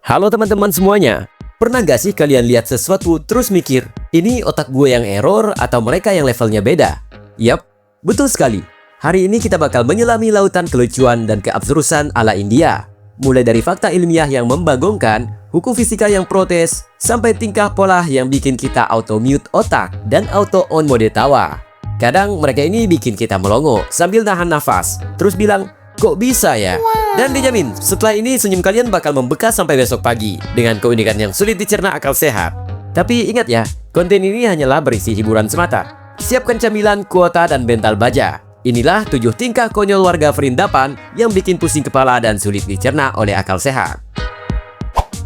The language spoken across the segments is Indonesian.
Halo teman-teman semuanya. Pernah gak sih kalian lihat sesuatu terus mikir, ini otak gue yang error atau mereka yang levelnya beda? Yap, betul sekali. Hari ini kita bakal menyelami lautan kelucuan dan keabsurdusan ala India. Mulai dari fakta ilmiah yang membagongkan, hukum fisika yang protes, sampai tingkah pola yang bikin kita auto-mute otak dan auto-on mode tawa. Kadang mereka ini bikin kita melongo sambil nahan nafas, terus bilang, kok bisa ya? Dan dijamin, setelah ini senyum kalian bakal membekas sampai besok pagi dengan keunikan yang sulit dicerna akal sehat. Tapi ingat ya, konten ini hanyalah berisi hiburan semata. Siapkan camilan, kuota, dan bental baja. Inilah 7 tingkah konyol warga Vrindavan yang bikin pusing kepala dan sulit dicerna oleh akal sehat.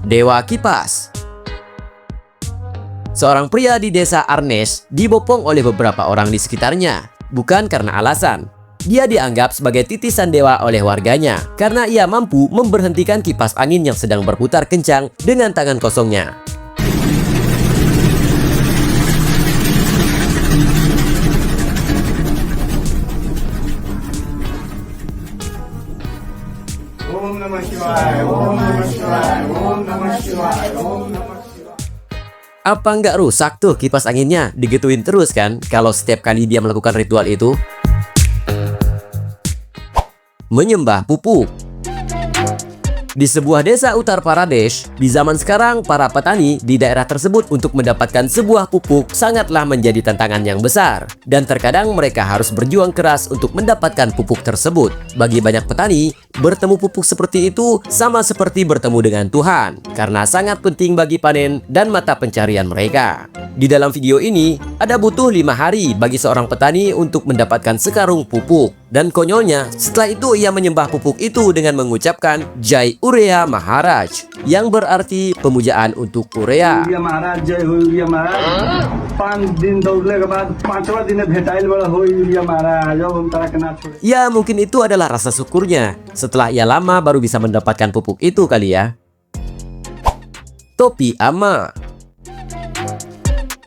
Dewa Kipas. Seorang pria di desa Arnesh dibopong oleh beberapa orang di sekitarnya, bukan karena alasan. Dia dianggap sebagai titisan dewa oleh warganya karena ia mampu memberhentikan kipas angin yang sedang berputar kencang dengan tangan kosongnya. Om Namah Shivaya, Om Namah Shivaya, Om Namah Shivaya, Om Namah Shivaya. Apa nggak rusak tuh kipas anginnya? Digituin terus kan kalau setiap kali dia melakukan ritual itu? Menyembah pupuk. Di sebuah desa Uttar Pradesh, di zaman sekarang para petani di daerah tersebut untuk mendapatkan sebuah pupuk sangatlah menjadi tantangan yang besar. Dan terkadang mereka harus berjuang keras untuk mendapatkan pupuk tersebut. Bagi banyak petani, bertemu pupuk seperti itu sama seperti bertemu dengan Tuhan, karena sangat penting bagi panen dan mata pencarian mereka. Di dalam video ini, ada butuh 5 hari bagi seorang petani untuk mendapatkan sekarung pupuk. Dan konyolnya, setelah itu ia menyembah pupuk itu dengan mengucapkan Jai Urea Maharaj, yang berarti pemujaan untuk Urea. Urea Maharaj, Jai Ho Urea Maharaj. 5 दिन दौड़ने के बाद 5वां दिन भेटाइल बड़ा हो Urea Maharaj. अब हम तारा के ना छोड़े. Ya, mungkin itu adalah rasa syukurnya. Setelah ia lama baru bisa mendapatkan pupuk itu kali ya. Topi Ama.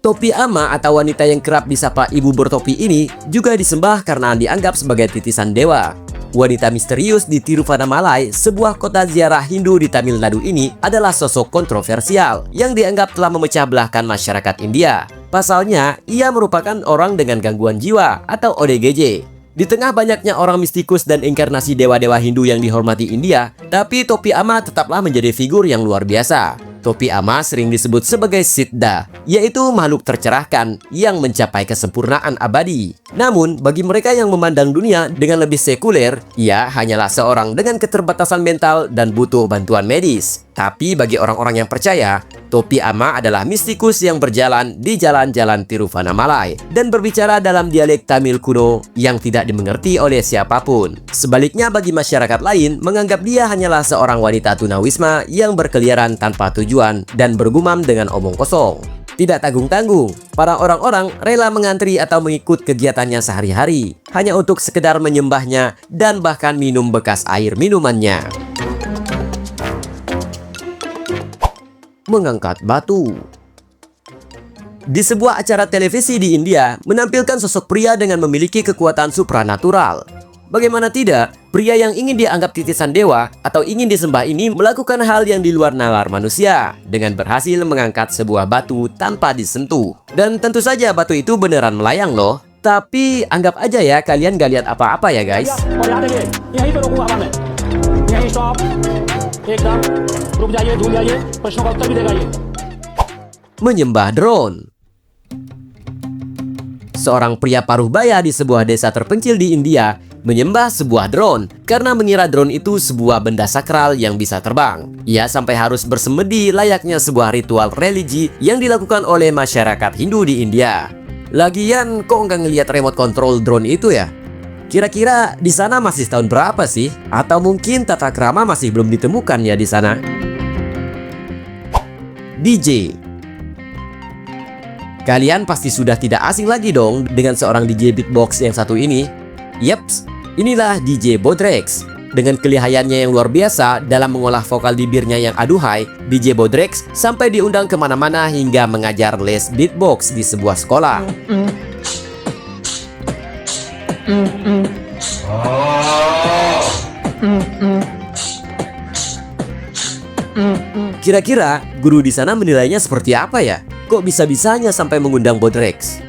Topi Ama atau wanita yang kerap disapa ibu bertopi ini juga disembah karena dianggap sebagai titisan dewa. Wanita misterius di Tiruvannamalai, sebuah kota ziarah Hindu di Tamil Nadu ini adalah sosok kontroversial yang dianggap telah memecah belahkan masyarakat India. Pasalnya, ia merupakan orang dengan gangguan jiwa atau ODGJ. Di tengah banyaknya orang mistikus dan inkarnasi dewa-dewa Hindu yang dihormati India, tapi Topi Ama tetaplah menjadi figur yang luar biasa. Topi Ama sering disebut sebagai Siddha, yaitu makhluk tercerahkan yang mencapai kesempurnaan abadi. Namun, bagi mereka yang memandang dunia dengan lebih sekuler, ia hanyalah seorang dengan keterbatasan mental dan butuh bantuan medis. Tapi bagi orang-orang yang percaya, Topi Ama adalah mistikus yang berjalan di jalan-jalan Tiruvannamalai dan berbicara dalam dialek Tamil kuno yang tidak dimengerti oleh siapapun. Sebaliknya bagi masyarakat lain, menganggap dia hanyalah seorang wanita tunawisma yang berkeliaran tanpa tujuan dan bergumam dengan omong kosong. Tidak tanggung-tanggung, para orang-orang rela mengantri atau mengikut kegiatannya sehari-hari hanya untuk sekedar menyembahnya dan bahkan minum bekas air minumannya. Mengangkat batu. Di sebuah acara televisi di India menampilkan sosok pria dengan memiliki kekuatan supranatural. Bagaimana tidak, pria yang ingin dianggap titisan dewa atau ingin disembah ini melakukan hal yang di luar nalar manusia dengan berhasil mengangkat sebuah batu tanpa disentuh. Dan tentu saja batu itu beneran melayang loh. Tapi anggap aja ya kalian gak lihat apa-apa ya guys. Menyembah drone. Seorang pria paruh baya di sebuah desa terpencil di India menyembah sebuah drone karena mengira drone itu sebuah benda sakral yang bisa terbang. Ia sampai harus bersemedi layaknya sebuah ritual religi yang dilakukan oleh masyarakat Hindu di India. Lagian kok nggak ngelihat remote control drone itu ya? Kira-kira di sana masih tahun berapa sih? Atau mungkin tata krama masih belum ditemukan ya di sana? DJ. Kalian pasti sudah tidak asing lagi dong dengan seorang DJ beatbox yang satu ini. Yeps, inilah DJ Bodrex. Dengan kelihayannya yang luar biasa dalam mengolah vokal bibirnya yang aduhai, DJ Bodrex sampai diundang kemana-mana hingga mengajar les beatbox di sebuah sekolah. Kira-kira guru di sana menilainya seperti apa ya? Kok bisa-bisanya sampai mengundang Bodrex?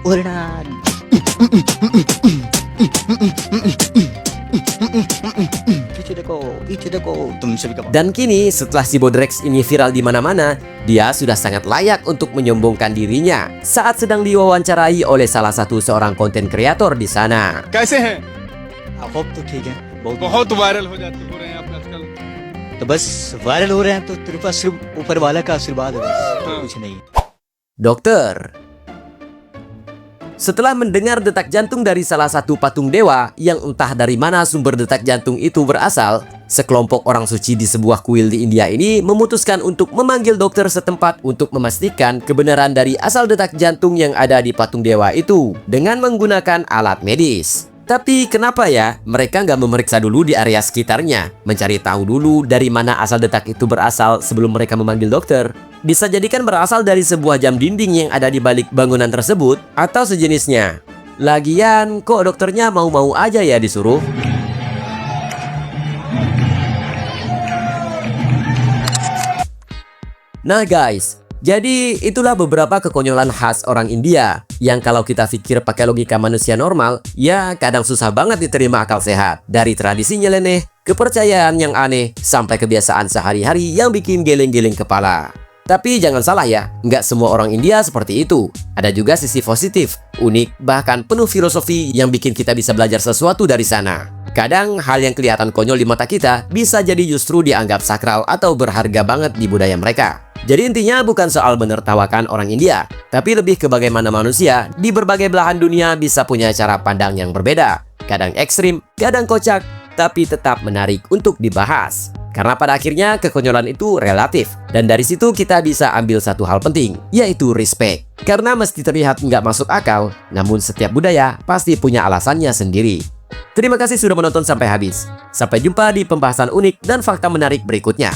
Urna. पीछे देखो तुम सभी का Dan kini setelah si Bodrex ini viral di mana-mana, dia sudah sangat layak untuk menyombongkan dirinya saat sedang diwawancarai oleh salah satu seorang konten kreator di sana. कैसे हैं? होप तो ठीक है बहुत बहुत वायरल हो रहे हैं आप आजकल। तो बस वायरल हो रहे हैं तो तेरे पास सिर्फ ऊपर वाला का आशीर्वाद है बस कुछ नहीं Dokter, setelah mendengar detak jantung dari salah satu patung dewa yang entah dari mana sumber detak jantung itu berasal, sekelompok orang suci di sebuah kuil di India ini memutuskan untuk memanggil dokter setempat untuk memastikan kebenaran dari asal detak jantung yang ada di patung dewa itu dengan menggunakan alat medis. Tapi kenapa ya mereka nggak memeriksa dulu di area sekitarnya, mencari tahu dulu dari mana asal detak itu berasal sebelum mereka memanggil dokter? Bisa jadikan berasal dari sebuah jam dinding yang ada di balik bangunan tersebut atau sejenisnya. Lagian kok dokternya mau-mau aja ya disuruh? Nah guys, jadi itulah beberapa kekonyolan khas orang India yang kalau kita pikir pakai logika manusia normal, ya kadang susah banget diterima akal sehat. Dari tradisi nyeleneh, kepercayaan yang aneh, sampai kebiasaan sehari-hari yang bikin geleng-geleng kepala. Tapi jangan salah ya, nggak semua orang India seperti itu. Ada juga sisi positif, unik, bahkan penuh filosofi yang bikin kita bisa belajar sesuatu dari sana. Kadang hal yang kelihatan konyol di mata kita bisa jadi justru dianggap sakral atau berharga banget di budaya mereka. Jadi intinya bukan soal menertawakan orang India, tapi lebih ke bagaimana manusia di berbagai belahan dunia bisa punya cara pandang yang berbeda. Kadang ekstrim, kadang kocak, tapi tetap menarik untuk dibahas. Karena pada akhirnya kekonyolan itu relatif. Dan dari situ kita bisa ambil satu hal penting, yaitu respect. Karena meski terlihat nggak masuk akal, namun setiap budaya pasti punya alasannya sendiri. Terima kasih sudah menonton sampai habis. Sampai jumpa di pembahasan unik dan fakta menarik berikutnya.